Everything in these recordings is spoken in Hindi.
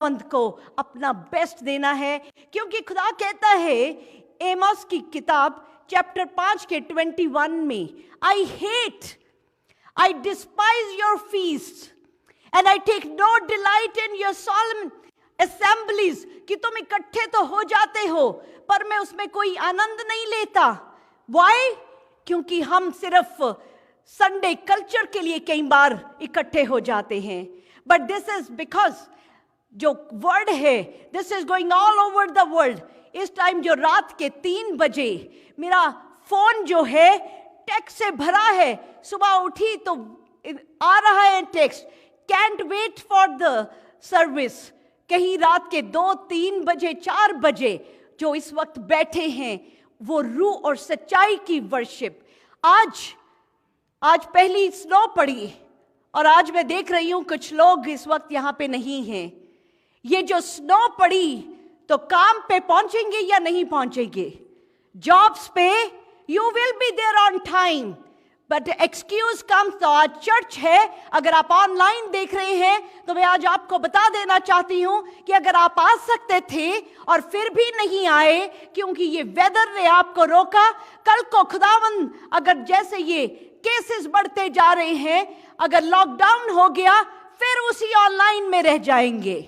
खुदावंद को अपना बेस्ट देना है, क्योंकि खुदा कहता है एमोस की किताब चैप्टर 5 के 21 में, I despise your feast and I take no delight in your solemn assemblies, कि तुम इकट्ठे तो हो जाते हो पर मैं उसमें कोई आनंद नहीं लेता। वाई? क्योंकि हम सिर्फ संडे कल्चर के लिए कई बार इकट्ठे हो जाते हैं। बट दिस इज बिकॉज जो वर्ड है this is going all over the world. इस टाइम जो रात के 3 बजे मेरा फोन जो है टेक्स्ट से भरा है, सुबह उठी तो आ रहा है text, can't wait for the service. कहीं रात के 2-3 बजे 4 बजे जो इस वक्त बैठे हैं वो रूह और सच्चाई की वर्शिप। आज पहली स्नो पड़ी और आज मैं देख रही हूं कुछ लोग इस वक्त यहां पे नहीं हैं। ये जो स्नो पड़ी तो काम पे पहुंचेंगे या नहीं पहुंचेंगे? जॉब्स पे you will be there on time, but excuse comes. तो आज चर्च है, अगर आप ऑनलाइन देख रहे हैं तो मैं आज आपको बता देना चाहती हूं कि अगर आप आ सकते थे और फिर भी नहीं आए क्योंकि ये वेदर ने आपको रोका, कल को खुदावंद अगर जैसे ये केसेस बढ़ते जा रहे हैं, अगर लॉकडाउन हो गया फिर उसी ऑनलाइन में रह जाएंगे।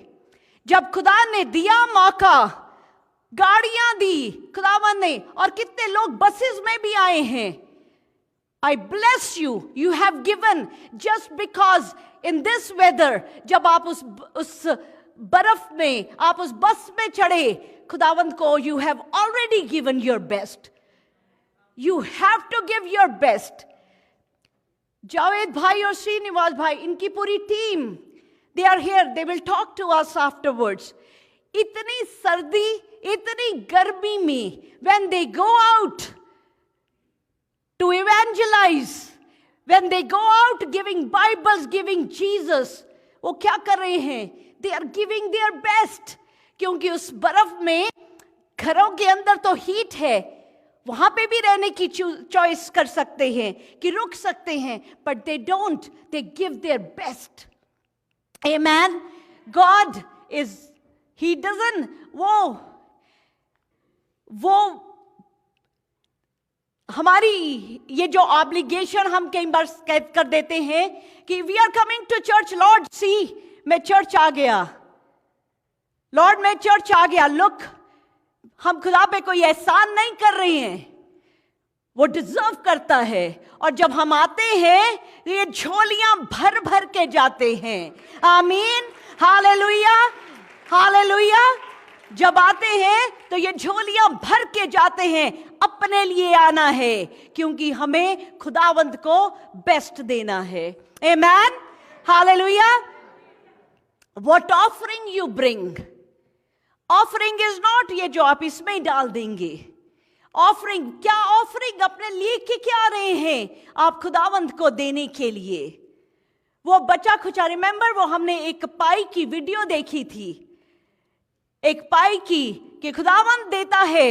जब खुदा ने दिया मौका, गाड़ियां दी खुदावंद ने, और कितने लोग बसेस में भी आए हैं। I bless you, you have given just because in this weather, जब आप उस बर्फ में, आप उस बस में चढ़े, खुदावंद को you have already given your best. You have to give your best. Javed भाई और श्रीनिवास भाई, इनकी पूरी team, they are here, they will talk to us afterwards. इतनी सर्दी, इतनी गर्मी में, when they go out to evangelize, when they go out giving Bibles, giving Jesus, वो क्या कर रहे हैं? They are giving their best, क्योंकि उस बर्फ में घरों के अंदर तो हीट है, वहां पे भी रहने की चॉइस कर सकते हैं कि रुक सकते हैं, but they don't, they give their best. Amen. God is, he doesn't, वो हमारी ये जो ऑब्लिगेशन हम कई बार कैद कर देते हैं कि we are coming to church, Lord सी मैं चर्च आ गया, लॉर्ड मैं चर्च आ गया, लुक हम खुदा पे कोई एहसान नहीं कर रहे हैं, वो डिजर्व करता है। और जब हम आते हैं तो ये झोलियां भर भर के जाते हैं। आमीन, हालेलुया, हालेलुया। जब आते हैं तो ये झोलियां भर के जाते हैं, अपने लिए आना है क्योंकि हमें खुदावंद को बेस्ट देना है। Amen, hallelujah. What offering you bring, offering is not ये जो आप इसमें डाल देंगे। ऑफरिंग क्या? ऑफरिंग अपने लिए के क्या रहे हैं आप खुदावंद को देने के लिए? वो बचा खुचा, रिमेंबर वो हमने एक पाई की वीडियो देखी थी, एक पाई की कि खुदावंद देता है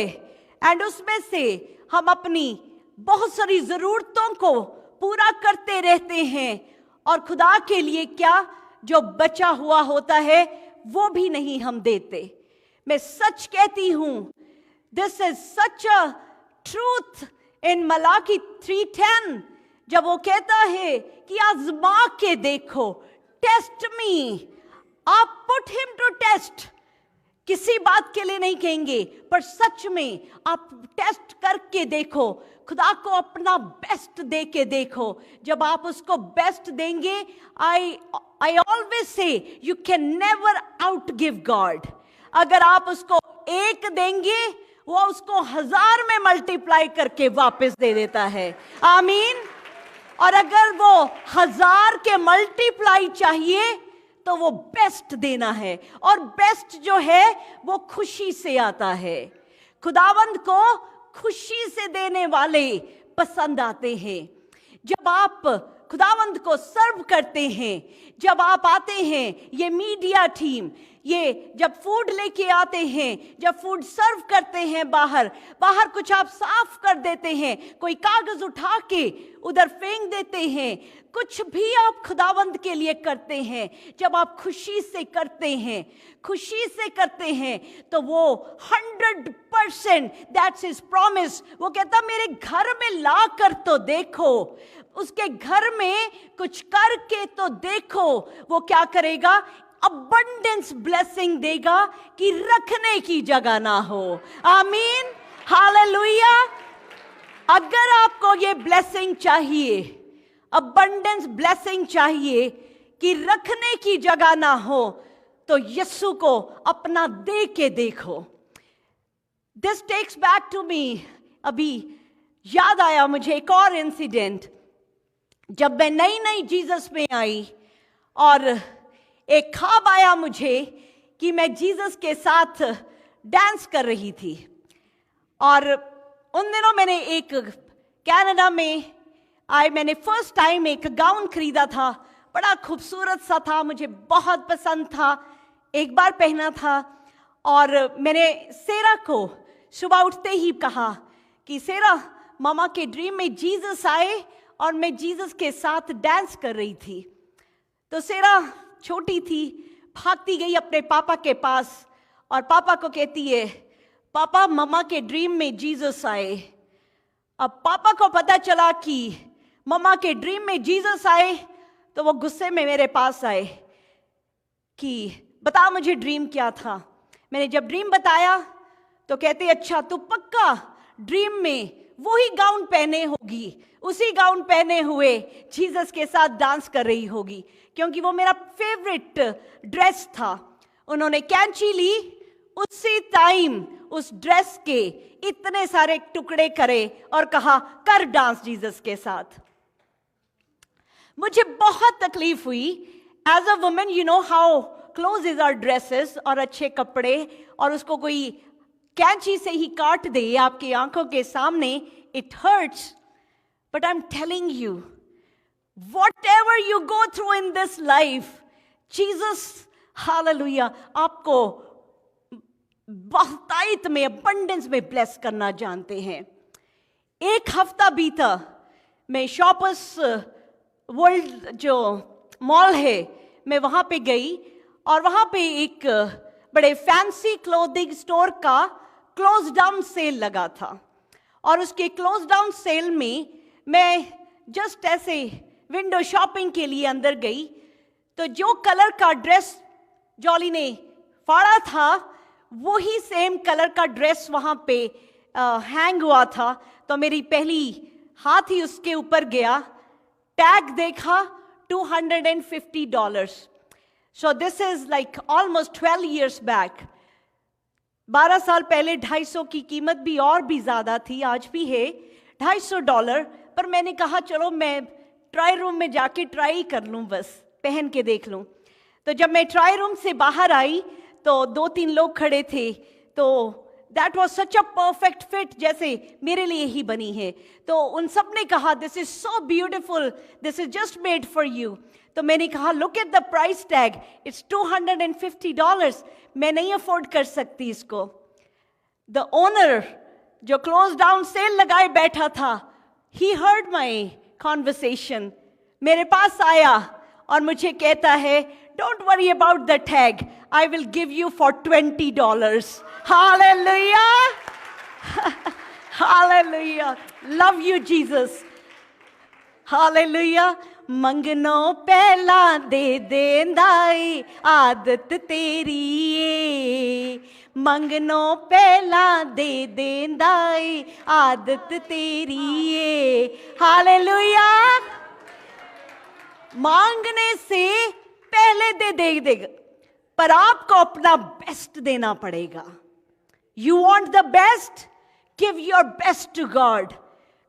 एंड उसमें से हम अपनी बहुत सारी जरूरतों को पूरा करते रहते हैं और खुदा के लिए क्या जो बचा हुआ होता है वो भी नहीं हम देते। मैं सच कहती हूं, this is such a truth in Malachi 3:10, जब वो कहता है कि आजमा के देखो, टेस्ट मी, आप पुट हिम टू टेस्ट। किसी बात के लिए नहीं कहेंगे पर सच में आप टेस्ट करके देखो, खुदा को अपना बेस्ट दे के देखो। जब आप उसको बेस्ट देंगे, I always say you can never out give God. अगर आप उसको 1 देंगे वो उसको 1000 में मल्टीप्लाई करके वापस दे देता है। आमीन। और अगर वो 1000 के मल्टीप्लाई चाहिए तो वो बेस्ट देना है, और बेस्ट जो है वो खुशी से आता है। खुदावंद को खुशी से देने वाले पसंद आते हैं। जब आप खुदावंद को सर्व करते हैं, जब आप आते हैं, ये मीडिया टीम, ये जब फूड लेके आते हैं, जब फूड सर्व करते हैं, बाहर कुछ आप साफ कर देते हैं, कोई कागज उठा के उधर फेंक देते हैं, कुछ भी आप खुदावंद के लिए करते हैं, जब आप खुशी से करते हैं तो वो 100% दैट्स हिज प्रॉमिस। वो कहता मेरे घर में ला कर तो देखो, उसके घर में कुछ करके तो देखो, वो क्या करेगा? अबंडेंस ब्लेसिंग देगा कि रखने की जगह ना हो। आमीन, हालेलुया। अगर आपको ये ब्लेसिंग चाहिए, अबंडेंस ब्लेसिंग चाहिए कि रखने की जगह ना हो, तो यीशु को अपना दे के देखो। This takes back to me, अभी याद आया मुझे एक और इंसिडेंट। जब मैं नई जीसस में आई और एक ख्वाब आया मुझे कि मैं जीसस के साथ डांस कर रही थी, और उन दिनों मैंने एक कनाडा में मैंने फर्स्ट टाइम एक गाउन खरीदा था, बड़ा खूबसूरत सा था, मुझे बहुत पसंद था, एक बार पहना था। और मैंने सेरा को सुबह उठते ही कहा कि सेरा, मामा के ड्रीम में जीसस आए और मैं जीसस के साथ डांस कर रही थी। तो सेरा छोटी थी, भागती गई अपने पापा के पास और पापा को कहती है, पापा मम्मा के ड्रीम में जीसस आए। अब पापा को पता चला कि मम्मा के ड्रीम में जीसस आए, तो वो गुस्से में मेरे पास आए कि बता मुझे ड्रीम क्या था। मैंने जब ड्रीम बताया तो कहते, अच्छा तू पक्का ड्रीम में वही गाउन पहने होगी, उसी गाउन पहने हुए जीसस के साथ डांस कर रही होगी, क्योंकि वो मेरा फेवरेट ड्रेस था। उन्होंने कैंची ली, उसी टाइम उस ड्रेस के इतने सारे टुकड़े करे और कहा कर डांस जीसस के साथ। मुझे बहुत तकलीफ हुई as a women, you know how close is our dresses, और अच्छे कपड़े, और उसको कोई कैंची से ही काट दे आपकी आंखों के सामने, it hurts. But I am telling you, whatever you go through in this life, Jesus, hallelujah, आपको बहुतायत में, अबंडेंस में ब्लेस करना जानते हैं। एक हफ्ता बीता, मैं शॉपर्स वर्ल्ड जो मॉल है, मैं वहां पे गई, और वहां पे एक बड़े फैंसी क्लोथिंग स्टोर का क्लोज डाउन सेल लगा था, और उसके क्लोज डाउन सेल में मैं जस्ट ऐसे विंडो शॉपिंग के लिए अंदर गई, तो जो कलर का ड्रेस जॉली ने फाड़ा था, वही सेम कलर का ड्रेस वहां पे हैंग हुआ था। तो मेरी पहली हाथ ही उसके ऊपर गया, टैग देखा $250। So this is like almost 12 years back. 12 साल पहले 250 की कीमत भी और भी ज्यादा थी, आज भी है $250। पर मैंने कहा चलो मैं ट्राई रूम में जाके ट्राई कर लूं, बस पहन के देख लूं। तो जब मैं ट्राई रूम से बाहर आई तो 2-3 लोग खड़े थे, तो that was such a perfect fit, जैसे मेरे लिए ही बनी है। तो उन सब ने कहा this is so beautiful, this is just made for you. तो मैंने कहा look at the price tag, it's $250, मैं नहीं अफोर्ड कर सकती इसको। द ओनर जो क्लोज डाउन सेल लगाए बैठा था, ही हर्ड माई कॉन्वर्सेशन, मेरे पास आया और मुझे कहता है don't worry about the tag, I will give you for $20। Hallelujah, hallelujah, love you Jesus, hallelujah. मंगनो पहला दे देंदाई आदत तेरी ए, मंगनो पहला दे देंदाई आदत तेरी ए। हालेलुया। मांगने से पहले दे देगा, पर आपको अपना बेस्ट देना पड़ेगा। You want the best, give your best to God.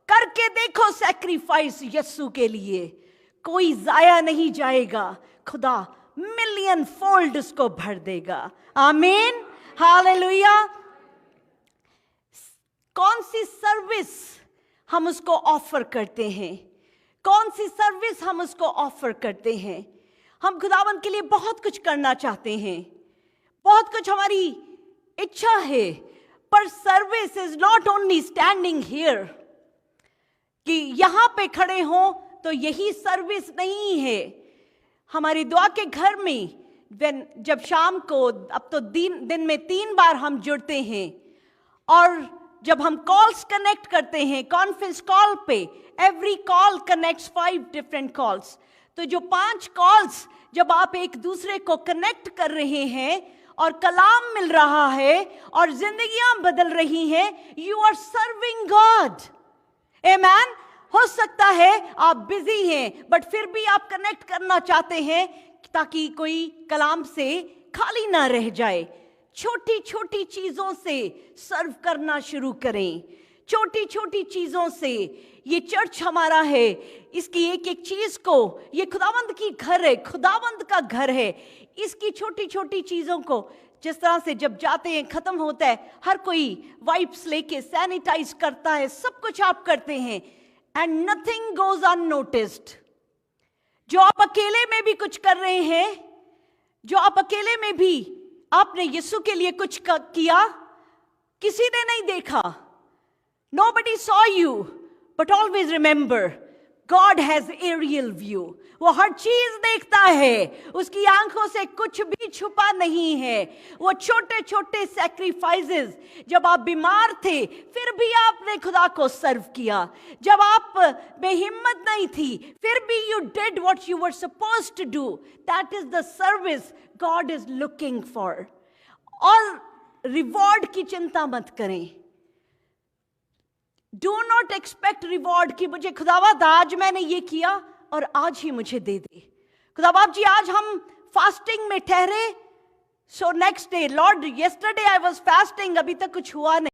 करके देखो सैक्रिफाइस यीशु के लिए, कोई जाया नहीं जाएगा, खुदा मिलियन फोल्ड उसको भर देगा। आमीन, हालेलुया। कौन सी सर्विस हम उसको ऑफर करते हैं, कौन सी सर्विस हम उसको ऑफर करते हैं। हम खुदावंद के लिए बहुत कुछ करना चाहते हैं, बहुत कुछ हमारी इच्छा है, पर service is not only standing here, कि यहां पे खड़े हो तो यही सर्विस नहीं है। हमारी दुआ के घर में जब शाम को, अब तो दिन में 3 बार हम जुड़ते हैं, और जब हम कॉल्स कनेक्ट करते हैं कॉन्फ्रेंस कॉल पे, every call connects 5 different calls. तो जो 5 कॉल्स जब आप एक दूसरे को कनेक्ट कर रहे हैं और कलाम मिल रहा है और जिंदगियां बदल रही हैं, यू आर सर्विंग गॉड। आमेन। हो सकता है आप बिजी हैं, बट फिर भी आप कनेक्ट करना चाहते हैं ताकि कोई कलाम से खाली ना रह जाए। छोटी छोटी चीजों से सर्व करना शुरू करें, छोटी छोटी चीजों से। ये चर्च हमारा है, इसकी एक एक चीज को, ये खुदावंद की घर है, खुदावंद का घर है, इसकी छोटी छोटी चीजों को जिस तरह से जब जाते हैं खत्म होता है, हर कोई वाइप्स लेके सैनिटाइज करता है, सब कुछ आप करते हैं, एंड नथिंग गोज अननोटिस्ड। जो आप अकेले में भी कुछ कर रहे हैं, जो आप अकेले में भी आपने यीशु के लिए कुछ किया, किसी ने नहीं देखा, nobody saw you, but always remember God has aerial view। वो हर चीज देखता है, उसकी आंखों से कुछ भी छुपा नहीं है। वो छोटे छोटे सैक्रिफाइसेस, जब आप बीमार थे फिर भी आपने खुदा को सर्व किया, जब आप में हिम्मत नहीं थी फिर भी you did what you were supposed to do. That is the service God is looking for. और रिवॉर्ड की चिंता मत करें। डू नॉट एक्सपेक्ट रिवॉर्ड कि मुझे खुदावंद आज मैंने ये किया और आज ही मुझे दे दे। खुदावंद जी आज हम फास्टिंग में ठहरे, so next day, Lord yesterday I was fasting, अभी तक कुछ हुआ नहीं।